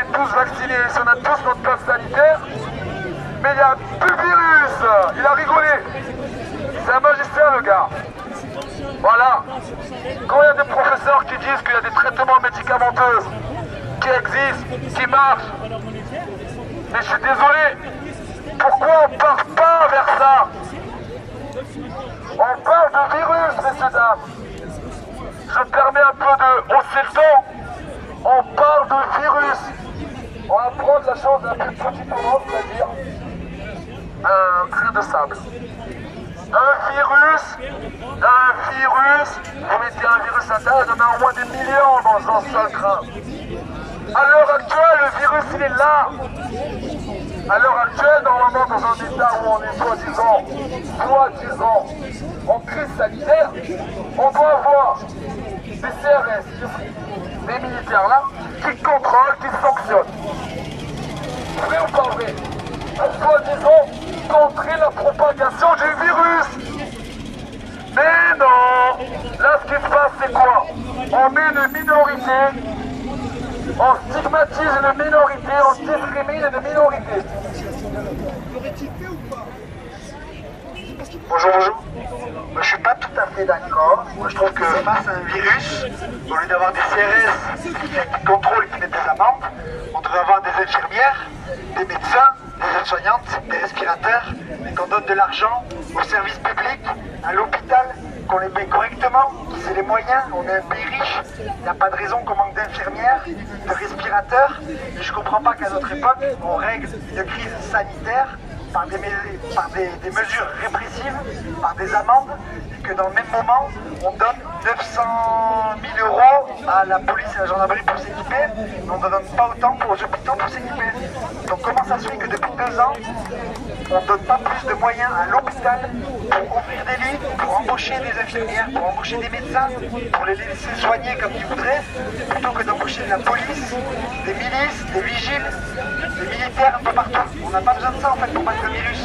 est tous vaccinés, si on a tous notre passe sanitaire, mais il n'y a plus de virus. Il a rigolé. C'est un magistère, le gars. Voilà. Quand il y a des professeurs qui disent qu'il y a des traitements médicamenteux qui existent, qui marchent, mais je suis désolé, pourquoi on ne part pas vers ça? On parle de virus, messieurs, dames. Je me permets un peu de hausser le ton. On parle de virus. On va prendre la chose la plus petite au monde, c'est-à-dire un grain de sable. Un virus, vous mettez un virus à terre, il y en a au moins des millions dans un seul grain. À l'heure actuelle, le virus, il est là. À l'heure actuelle, normalement, dans un état où on est soi-disant en crise sanitaire, on doit avoir des CRS, des militaires là, qui contrôlent, qui sanctionnent. Vrai ou pas vrai? Soi-disant, contrer la propagation du virus. Mais non! Là, ce qui se passe, c'est quoi? On met une minorité, on stigmatise une minorité, on discrimine une minorité. Bonjour, bonjour. Moi, je suis pas tout à fait d'accord. Moi, je trouve que face à un virus, au lieu d'avoir des CRS qui contrôlent et qui mettent des amendes, on devrait avoir des infirmières, des médecins, des aides-soignantes, des respirateurs, et qu'on donne de l'argent au service public, à l'hôpital, qu'on les paye correctement, qu'ils aient les moyens. On est un pays riche, il n'y a pas de raison qu'on manque d'infirmières, de respirateurs. Et je ne comprends pas qu'à notre époque, on règle une crise sanitaire par des mesures répressives, par des amendes, et que dans le même moment, on donne 900 000 euros à la police et à la gendarmerie pour s'équiper, mais on ne donne pas autant pour les hôpitaux pour s'équiper. Donc comment ça se fait que depuis 2 ans, on ne donne pas plus de moyens à l'hôpital pour ouvrir des lits, pour embaucher des infirmières, pour embaucher des médecins, pour les laisser soigner comme ils voudraient, plutôt que d'embaucher de la police, des milices, des vigiles, des militaires un peu partout. On n'a pas besoin de ça en fait pour battre le virus.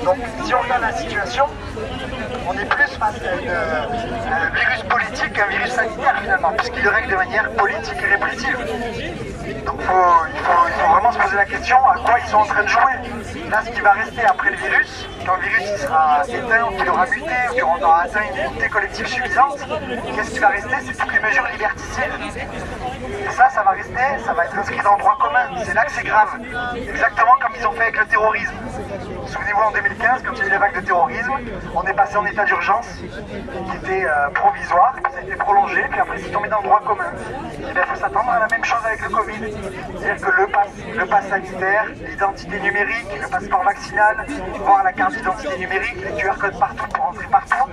Donc si on regarde la situation, on est plus face à un virus politique qu'un virus sanitaire finalement, puisqu'il le règle de manière politique et répressive. Donc il faut vraiment se poser la question à quoi ils sont en train de jouer. Là, ce qui va rester après le virus, quand le virus il sera éteint, ou qu'il aura muté, ou qu'on aura atteint une immunité collective suffisante, qu'est-ce qui va rester? C'est toutes les mesures liberticides. Et ça va rester, ça va être inscrit dans le droit commun. C'est là que c'est grave. Exactement comme ils ont fait avec le terrorisme. Souvenez-vous en 2015, quand il y a eu la vague de terrorisme, on est passé en état d'urgence, qui était provisoire, puis ça a été prolongé, puis après c'est tombé dans le droit commun. Et bien il faut s'attendre à la même chose avec le Covid. C'est-à-dire que le pass sanitaire, l'identité numérique, le passeport vaccinal, voir la carte d'identité numérique, les QR codes partout pour rentrer partout,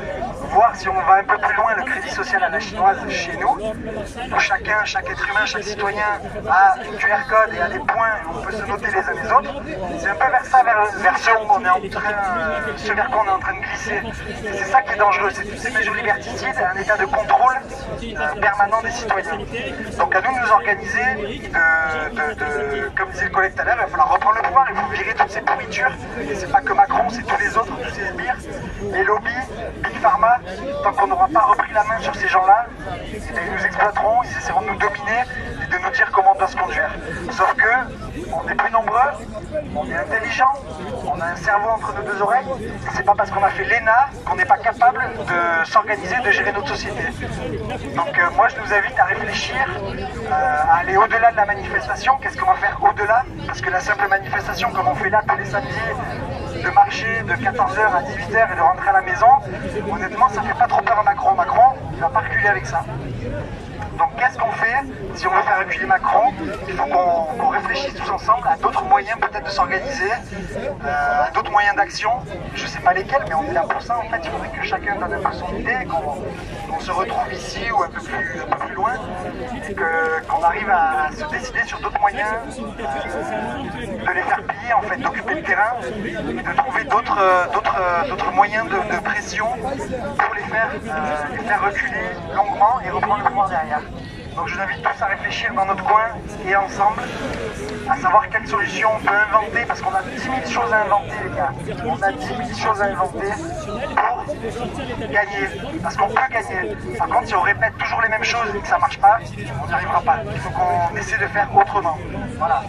voir si on va un peu plus loin le crédit social à la chinoise chez nous, où chaque être humain, chaque citoyen a un QR code et a des points où on peut se noter les uns les autres. C'est un peu vers ça, vers ce vers quoi on est en train de glisser. C'est ça qui est dangereux, c'est toutes ces mesures liberticides, un état de contrôle permanent des citoyens. Donc à nous de nous organiser, comme disait le collègue tout à l'heure, il va falloir reprendre le pouvoir, il faut virer toutes ces pourritures. Et c'est pas que Macron, c'est tous les autres, tous ces sbires, les lobbies, Big Pharma. Tant qu'on n'aura pas repris la main sur ces gens-là, ils nous exploiteront, ils essaieront de nous dominer et de nous dire comment on doit se conduire. Sauf que on est plus nombreux, on est intelligent, on a un cerveau entre nos 2 oreilles, et c'est pas parce qu'on a fait l'ENA qu'on n'est pas capable de s'organiser, de gérer notre société. Donc moi je nous invite à réfléchir, à aller au-delà de la manifestation. Qu'est-ce qu'on va faire au-delà? Parce que la simple manifestation comme on fait là tous les samedis, de marcher de 14h à 18h et de rentrer à la maison, honnêtement ça fait pas trop peur à Macron. Macron, il va pas reculer avec ça. Donc qu'est-ce qu'on fait si on veut faire reculer Macron? Il faut qu'on réfléchisse tous ensemble à d'autres moyens peut-être de s'organiser, à d'autres moyens d'action. Je ne sais pas lesquels, mais on est là pour ça en fait. Il faudrait que chacun donne un peu son idée, qu'on se retrouve ici ou un peu plus loin, et qu'on arrive à se décider sur d'autres moyens, de les faire plier en fait, d'occuper le terrain et de trouver d'autres moyens de pression pour les faire reculer longuement et reprendre le pouvoir derrière. Donc je vous invite tous à réfléchir dans notre coin et ensemble, à savoir quelle solution on peut inventer, parce qu'on a 10 000 choses à inventer les gars. On a 10 000 choses à inventer pour gagner, parce qu'on peut gagner. Par contre, si on répète toujours les mêmes choses et que ça ne marche pas, on n'y arrivera pas. Il faut qu'on essaie de faire autrement. Voilà.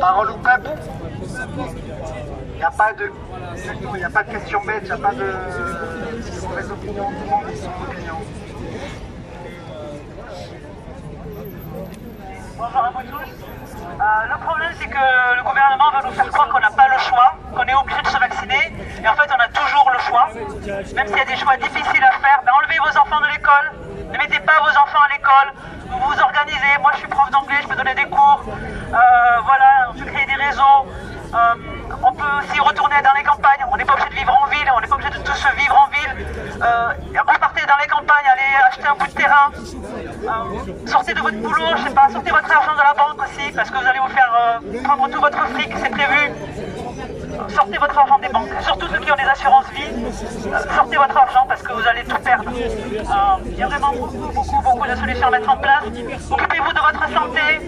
Parole au peuple. Il n'y a pas de questions bêtes, il n'y a pas de mauvaises opinions, tout le monde dit son opinion. Bonjour à vous tous. Le problème c'est que le gouvernement veut nous faire croire qu'on n'a pas le choix, qu'on est obligé de se vacciner, et en fait on a toujours le choix. Même s'il y a des choix difficiles à faire, ben enlevez vos enfants de l'école, ne mettez pas vos enfants à l'école, vous vous organisez. Moi je suis prof d'anglais, je peux donner des cours, voilà, on peut créer des réseaux. On peut aussi retourner dans les campagnes, on n'est pas obligé de vivre en ville, on n'est pas obligé de tous vivre en ville. Repartez dans les campagnes, allez acheter un bout de terrain, sortez de votre boulot, je sais pas, sortez votre argent de la banque aussi, parce que vous allez vous faire prendre tout votre fric, c'est prévu. Sortez votre argent des banques, surtout ceux qui ont des assurances vie, sortez votre argent parce que vous allez tout perdre. Il y a vraiment beaucoup de solutions à mettre en place. Occupez-vous de votre santé,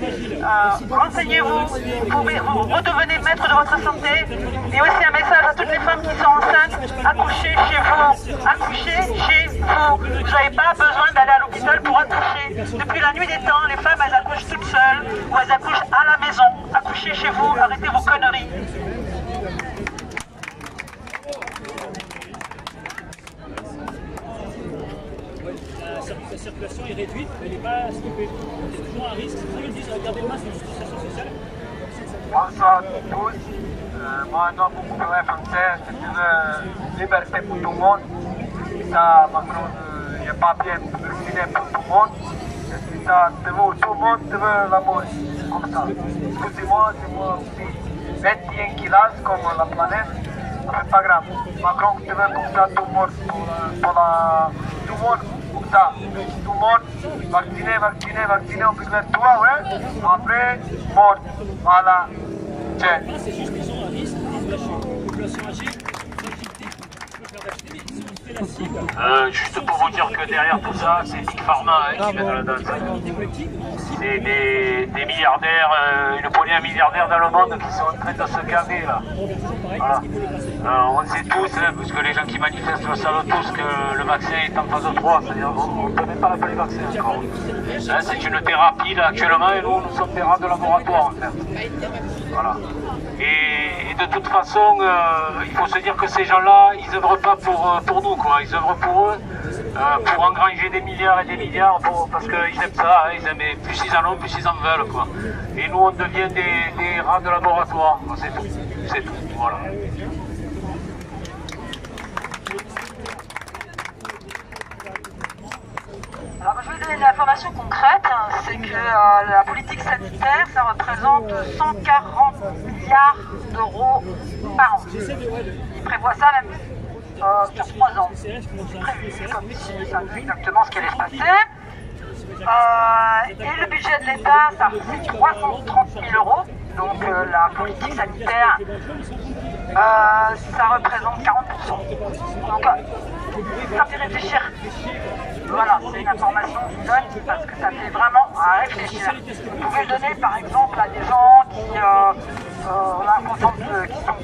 renseignez-vous, vous redevenez maître de votre santé. Et aussi un message à toutes les femmes qui sont enceintes, accouchez chez vous, accouchez chez vous. Vous n'avez pas besoin d'aller à l'hôpital pour accoucher. Depuis la nuit des temps, les femmes elles accouchent toutes seules ou elles accouchent à la maison. Accouchez chez vous, arrêtez vos conneries. La circulation est réduite, elle n'est pas stoppée. C'est toujours un risque. C'est pour ça qu'ils disent regardez le masque de distanciation sociale. Bonsoir à tous. Moi, un nom beaucoup plus français, c'est une liberté pour tout le monde. Ça, Macron, il n'y a pas bien ruiné pour tout le monde. Et ça, tout le monde veut l'amour, comme ça. Excusez-moi, c'est moi aussi. 21 kilos comme la planète, c'est pas grave. Macron, tu veux comme ça, tout le monde, tout le monde. Ça, tout le monde, vacciné, on peut mettre toi, ouais. Après, mort. Voilà. Tiens. C'est juste qu'ils ont un risque, ils ont une population âgée, fragilité. Je peux faire vacciner, mais ils ont fait la cible. Juste pour vous dire que derrière tout ça, c'est Big Pharma qui met dans la danse. C'est des milliardaires, une poignée de milliardaires dans le monde qui sont en train de se gaver là. Voilà. On sait tous, parce que les gens qui manifestent le savent tous que le vaccin est en phase 3, c'est-à-dire on ne peut même pas l'appeler vaccin encore. C'est une thérapie là actuellement et nous sommes des rats de laboratoire en fait. Voilà. Et de toute façon, il faut se dire que ces gens-là, ils œuvrent pas pour nous, quoi. Ils œuvrent pour eux, pour engranger des milliards et des milliards, parce qu'ils aiment ça, hein, ils aiment, plus ils en ont, plus ils en veulent, quoi. Et nous, on devient des rats de laboratoire, c'est tout, voilà. Alors, je vais vous donner de l'information concrète, c'est que la politique sanitaire, ça représente 140 milliards d'euros par an. Ils prévoient ça même sur 3 ans. C'est prévu, comme si ils savaient exactement ce qui allait se passer. Et le budget de l'État, ça c'est 330 000 euros. Donc la politique sanitaire, ça représente 40%. Donc ça fait réfléchir. Voilà, c'est une information que je donne parce que ça fait vraiment à réfléchir. Vous pouvez le donner par exemple à des gens qui sont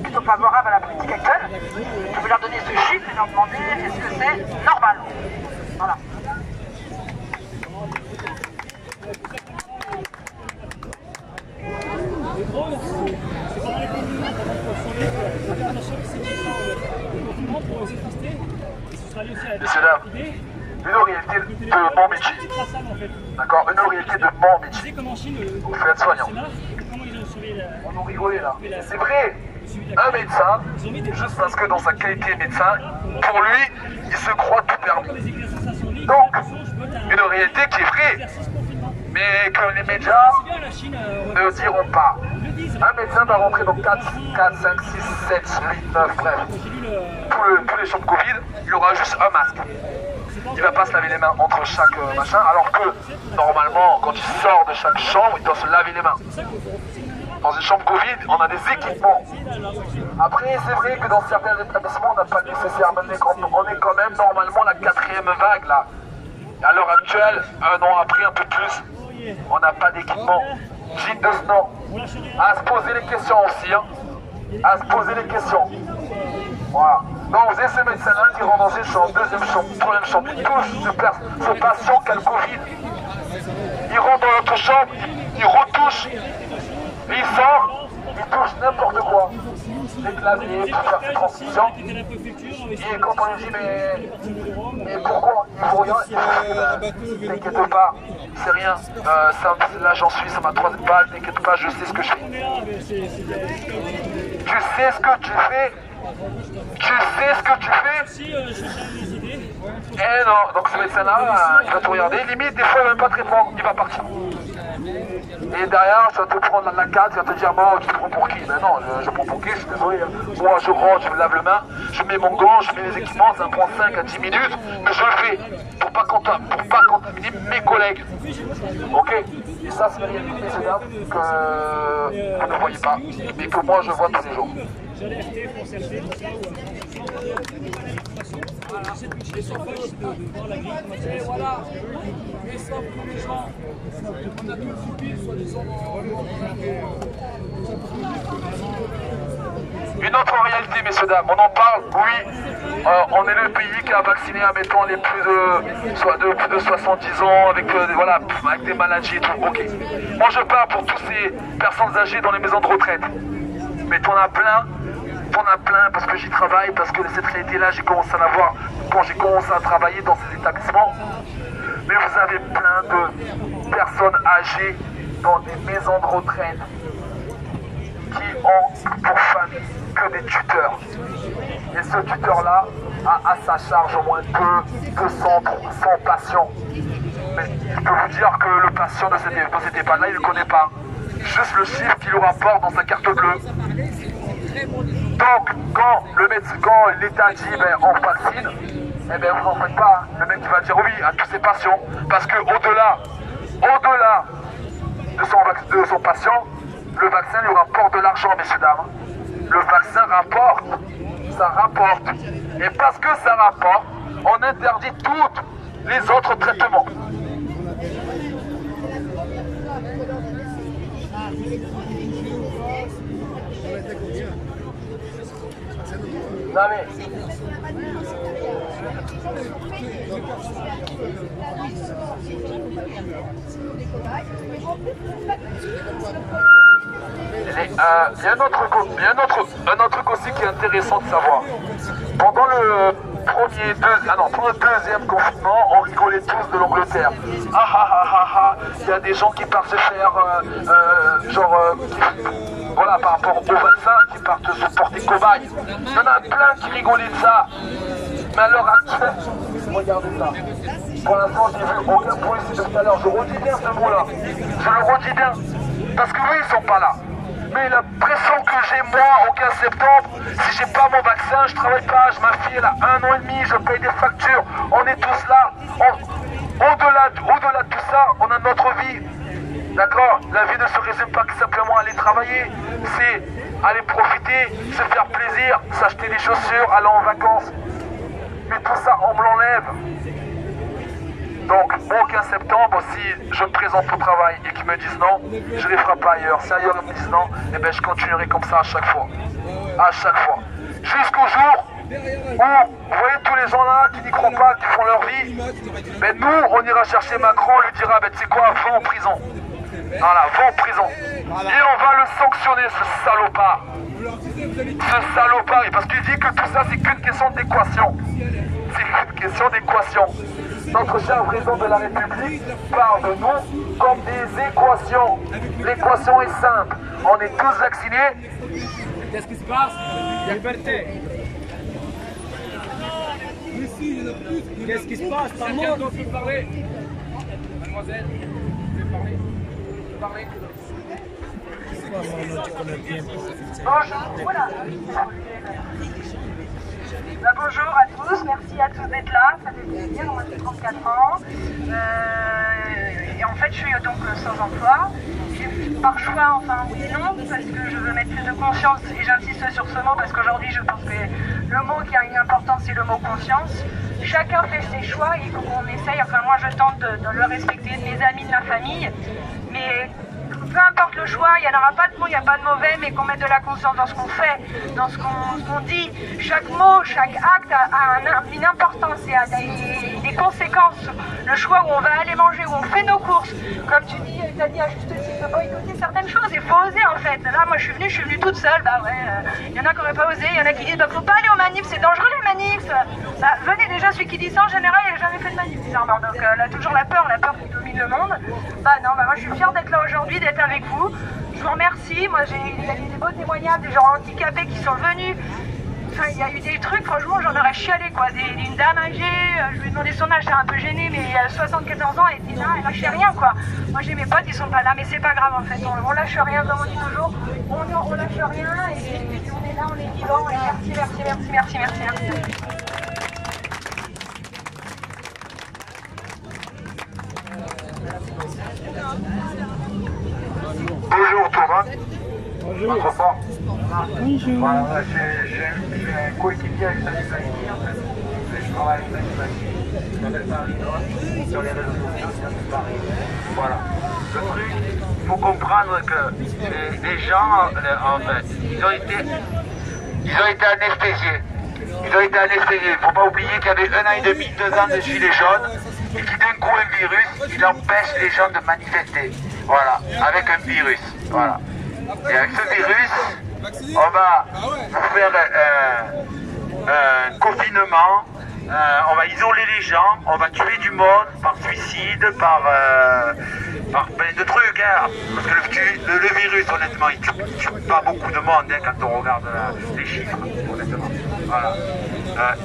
plutôt favorables à la politique actuelle. Vous pouvez leur donner ce chiffre et leur demander est-ce que c'est normal. Voilà. Messieurs, dames, une orientée de bon métier. D'accord, une orientée de bon métier. Vous faites soignant. On nous rigolait là. C'est vrai, un médecin, juste parce que dans sa qualité médecin, pour lui, il se croit tout permis. Donc, une réalité qui est vraie, mais que les médias ne diront pas. Un médecin va rentrer dans 4, 5, 6, 7, 8, 9, bref. Tous les chambres Covid, il aura juste un masque. Il ne va pas se laver les mains entre chaque machin, alors que normalement, quand il sort de chaque chambre, il doit se laver les mains. Dans une chambre Covid, on a des équipements. Après, c'est vrai que dans certains établissements, on n'a pas nécessairement. On est quand même normalement la 4e vague là. À l'heure actuelle, un an après, un peu plus, on n'a pas d'équipement digne de ce nom. À se poser les questions aussi, hein. À se poser les questions. Voilà. Donc vous avez ce médecin-là qui rentre dans une chambre, deuxième chambre, troisième chambre, il touche ce patient qui a le Covid. Il rentre dans notre chambre, il retouche, et il sort, il touche n'importe quoi. Les claviers pour faire ses transmissions. Et quand on lui dit mais pourquoi il faut rien, t'inquiète pas, c'est rien. Là j'en suis, ça m'a 3 balles, t'inquiète pas, je sais ce que je fais. Tu sais ce que tu fais. Tu sais ce que tu fais. Eh non, donc ce médecin-là, il va te regarder, limite des fois il va même pas te répondre, il va partir. Et derrière, tu vas te prendre la carte, tu vas te dire, bon, tu te prends pour qui? Ben non, je prends pour qui, je suis désolé. Moi, je rentre, je me lave les mains, je mets mon gant, je mets les équipements, ça me prend 5 à 10 minutes, mais je le fais pour pas contaminer mes collègues. Ok? Et ça, c'est la réalité, messieurs, dames, que vous ne voyez pas, mais que moi, je vois tous les jours. Une autre réalité, messieurs, dames, on en parle, oui, on est le pays qui a vacciné, admettons, les plus de 70 ans, avec des maladies et tout, ok. Moi je parle pour toutes ces personnes âgées dans les maisons de retraite, mais t'en as plein, parce que j'y travaille, parce que cette réalité-là, j'ai commencé à la voir quand j'ai commencé à travailler dans ces établissements. Mais vous avez plein de personnes âgées dans des maisons de retraite qui ont pour famille que des tuteurs. Et ce tuteur-là a à sa charge au moins 200 patients. Mais je peux vous dire que le patient de cet EHPAD-là, il ne le connaît pas. Juste le chiffre qu'il lui rapporte dans sa carte bleue. Donc, quand l'État dit on vaccine, eh bien vous n'en faites pas. Le mec va dire oui à tous ses patients. Parce que au-delà de son patient, le vaccin lui rapporte de l'argent, messieurs, dames. Le vaccin rapporte. Ça rapporte. Et parce que ça rapporte, on interdit tous les autres traitements. Non mais... Il y a un autre truc aussi qui est intéressant de savoir. Pendant le deuxième confinement, on rigolait tous de l'Angleterre. Il y a des gens qui partent se faire, par rapport au vaccin, qui partent se porter cobaye. Il y en a plein qui rigolaient de ça. Mais à l'heure actuelle, regardez ça. Pour l'instant, j'ai vu aucun policier de tout à l'heure. Je redis bien ce mot-là. Je le redis bien. Parce que eux, ils sont pas là. Mais la pression que j'ai moi au 15 septembre, si j'ai pas mon vaccin, je travaille pas, ma fille elle a 1 an et demi, je paye des factures, on est tous là. Au-delà de tout ça, on a notre vie. D'accord? La vie ne se résume pas que simplement aller travailler, c'est aller profiter, se faire plaisir, s'acheter des chaussures, aller en vacances. Mais tout ça, on me l'enlève. Donc, au 15 septembre, si je me présente au travail et qu'ils me disent non, je ne les ferai pas ailleurs. Si ailleurs ils me disent non, eh bien je continuerai comme ça à chaque fois. À chaque fois. Jusqu'au jour où, vous voyez tous les gens là qui n'y croient pas, qui font leur vie, mais nous, on ira chercher Macron, on lui dira, tu sais quoi, va en prison. Voilà, va en prison. Et on va le sanctionner, ce salopard. Ce salopard, parce qu'il dit que tout ça, c'est qu'une question d'équation. C'est qu'une question d'équation. Notre cher président de la République parle de nous comme des équations. L'équation est simple. On est tous vaccinés. Qu'est-ce qui se passe? Liberté. Qu'est-ce qui se passe? Par moi, on peut parler. Mademoiselle, vous pouvez parler. Vous parlez. Voilà. Bonjour à tous, merci à tous d'être là, ça fait plaisir, moi j'ai 34 ans et en fait je suis donc sans emploi. J'ai par choix, enfin oui et non, parce que je veux mettre plus de conscience et j'insiste sur ce mot parce qu'aujourd'hui je pense que le mot qui a une importance c'est le mot conscience. Chacun fait ses choix, il faut qu'on essaye, enfin moi je tente de le respecter, de mes amis, de ma famille, mais peu importe le choix, il n'y en aura pas de bon, il n'y a pas de mauvais, mais qu'on mette de la conscience dans ce qu'on fait, dans ce qu'on dit. Chaque mot, chaque acte a une importance et a des conséquences. Le choix où on va aller manger, où on fait nos courses, comme tu dis, tu as dit à juste titre, il faut boycotter certaines choses, il faut oser en fait. Là, moi je suis venue toute seule, bah ouais, il y en a qui n'auraient pas osé, il y en a qui disent, bah faut pas aller aux manifs, c'est dangereux les manifs. Bah venez déjà, celui qui dit ça en général, il n'a jamais fait de manif, bizarrement. Donc là, toujours la peur qui domine le monde. Bah non, bah moi je suis fière d'être là aujourd'hui, d'être avec vous. Je vous remercie. Moi j'ai eu des beaux témoignages, des gens handicapés qui sont venus. Enfin, il y a eu des trucs, franchement, j'en aurais chialé quoi. Une dame âgée, je lui ai demandé son âge, j'étais un peu gênée, mais elle a 74 ans, elle était là, elle lâchait rien quoi. Moi j'ai mes potes, ils sont pas là, mais c'est pas grave en fait. On lâche rien, comme on dit toujours. On lâche rien et on est là, on est vivant. Et merci. Bonjour tout le monde. Bonjour. Voilà, j'ai un coéquipier avec Salut Saïdi en fait. Je travaille avec Salut Saïdi. Je m'appelle Paris sur les réseaux sociaux, c'est Paris. Voilà. Le truc, il faut comprendre que les gens, en fait, ils ont été anesthésiés. Il ne faut pas oublier qu'il y avait 1 an et demi, 2 ans de gilets jaunes et que d'un coup un virus, il empêche les gens de manifester. Voilà, avec un virus. Voilà. Et avec ce virus, on va faire un confinement, on va isoler les gens, on va tuer du monde par suicide, par plein de trucs. Hein. Parce que le virus, honnêtement, il tue pas beaucoup de monde hein, quand on regarde les chiffres, honnêtement. Voilà.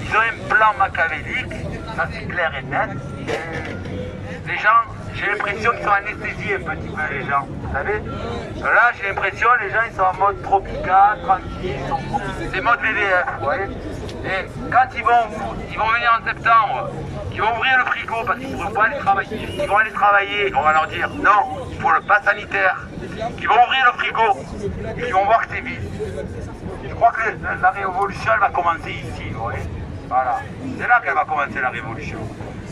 Ils ont un plan machiavélique, ça c'est clair et net. Et les gens, j'ai l'impression qu'ils sont anesthésiés un petit peu les gens, vous savez. Là j'ai l'impression les gens ils sont en mode tropical, tranquille, c'est mode VVF, vous voyez. Et quand ils vont venir en septembre, qu'ils vont ouvrir le frigo parce qu'ils ne pourront pas aller travailler, ils vont aller travailler, on va leur dire non, il faut le pass sanitaire. Ils vont ouvrir le frigo, et ils vont voir que c'est vide. Je crois que la révolution elle va commencer ici, vous voyez. Voilà, c'est là qu'elle va commencer la révolution.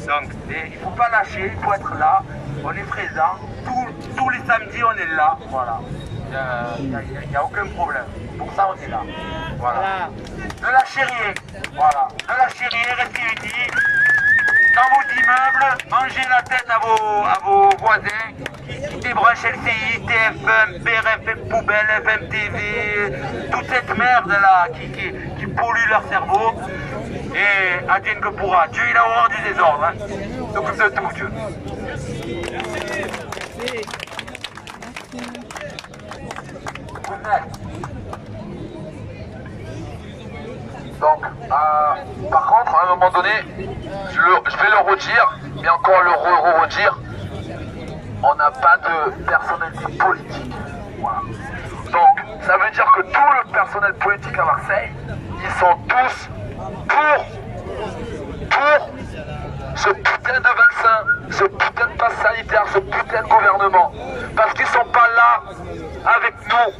Donc il ne faut pas lâcher, il faut être là, on est présent, tous les samedis on est là, voilà. Il n'y a aucun problème, pour ça on est là, voilà. Ne lâchez rien, voilà, ne lâchez rien, restez unis. Dans vos immeubles, mangez la tête à vos voisins qui débranchent LCI, TF1, BRFM Poubelle, FM TV, toute cette merde là qui pollue leur cerveau. Et advienne que pourra. Dieu il a horreur du désordre. Hein. S'occupe de tout, Dieu. Donc, par contre, à un moment donné, je vais le redire, mais encore le redire, on n'a pas de personnalité politique. Voilà. Donc, ça veut dire que tout le personnel politique à Marseille, ils sont tous pour ce putain de vaccin, ce putain de passe sanitaire, ce putain de gouvernement. Parce qu'ils sont pas là avec nous.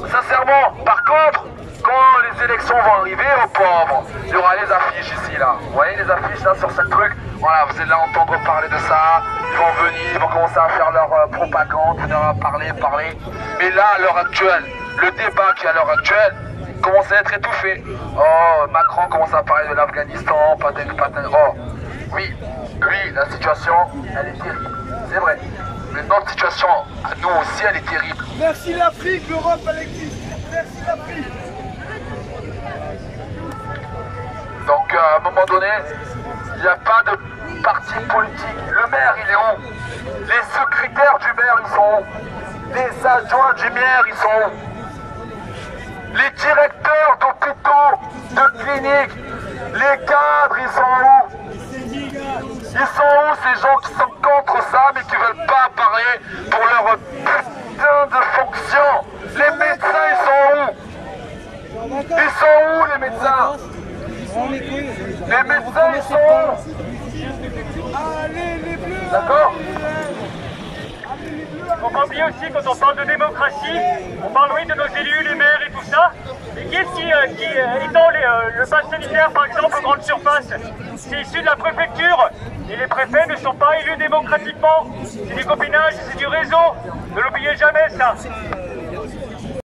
Sincèrement, par contre, quand les élections vont arriver, aux pauvres, il y aura les affiches ici, là. Vous voyez les affiches là sur ce truc? Voilà, vous allez là entendre parler de ça. Ils vont venir, ils vont commencer à faire leur propagande, venir parler. Mais là, à l'heure actuelle, le débat qui est à l'heure actuelle commence à être étouffé. Oh, Macron commence à parler de l'Afghanistan, patin. Oh, oui, la situation, elle est terrible. C'est vrai. Mais notre situation, à nous aussi, elle est terrible. Merci l'Afrique, l'Europe, elle existe. Merci l'Afrique. Donc, à un moment donné, il n'y a pas de parti politique. Le maire, il est où? Les secrétaires du maire, ils sont où? Les adjoints du maire, ils sont où? Les directeurs d'hôpitaux, de cliniques, les cadres, ils sont où? Ils sont où ces gens qui sont contre ça mais qui ne veulent pas parler pour leur putain de fonction? Les médecins, ils sont où? Ils sont où les médecins? Les médecins, ils sont où? D'accord? faut pas oublier aussi, quand on parle de démocratie, on parle oui de nos élus, les maires et tout ça. Mais qui est-ce qui étend le pass sanitaire, par exemple, aux grandes surfaces? C'est issu de la préfecture. Et les préfets ne sont pas élus démocratiquement. C'est du copinage, c'est du réseau. Ne l'oubliez jamais, ça.